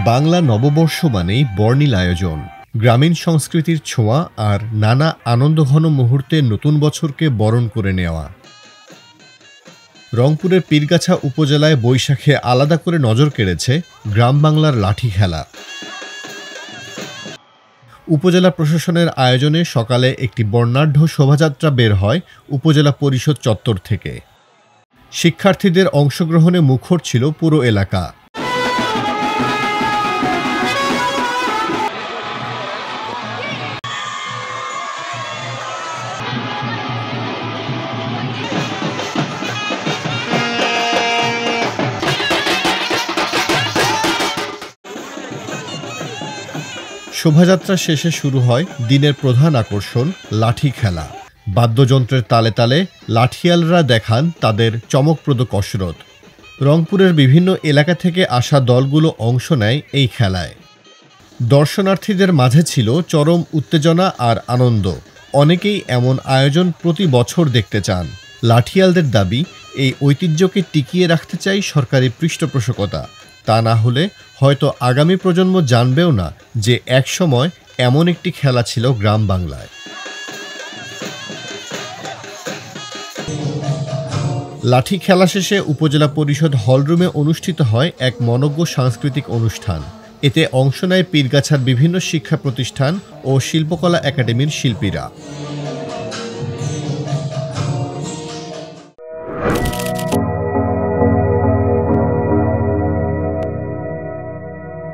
বাংলা নববর্ষ মানেই বর্ণিল আয়োজন, গ্রামীণ সংস্কৃতির ছোঁয়া আর নানা আনন্দঘন মুহূর্তে নতুন বছরকে বরণ করে নেওয়া। রংপুরের পীরগাছা উপজেলায় বৈশাখে আলাদা করে নজর কেড়েছে গ্রাম বাংলার লাঠি খেলা। উপজেলা প্রশাসনের আয়োজনে সকালে একটি বর্ণাঢ্য শোভাযাত্রা বের হয় উপজেলা পরিষদ চত্বর থেকে। শিক্ষার্থীদের অংশগ্রহণে মুখর ছিল পুরো এলাকা। শোভাযাত্রা শেষে শুরু হয় দিনের প্রধান আকর্ষণ লাঠি খেলা। বাদ্যযন্ত্রের তালে তালে লাঠিয়ালরা দেখান তাদের চমকপ্রদ কসরত। রংপুরের বিভিন্ন এলাকা থেকে আসা দলগুলো অংশ নেয় এই খেলায়। দর্শনার্থীদের মাঝে ছিল চরম উত্তেজনা আর আনন্দ। অনেকেই এমন আয়োজন প্রতি বছর দেখতে চান। লাঠিয়ালদের দাবি, এই ঐতিহ্যকে টিকিয়ে রাখতে চাই সরকারি পৃষ্ঠপোষকতা। তা না হলে হয়তো আগামী প্রজন্ম জানবেও না যে একসময় এমন একটি খেলা ছিল গ্রাম বাংলায়। লাঠি খেলা শেষে উপজেলা পরিষদ হলরুমে অনুষ্ঠিত হয় এক মনোজ্ঞ সাংস্কৃতিক অনুষ্ঠান। এতে অংশ নেয় পীরগাছার বিভিন্ন শিক্ষা প্রতিষ্ঠান ও শিল্পকলা একাডেমির শিল্পীরা।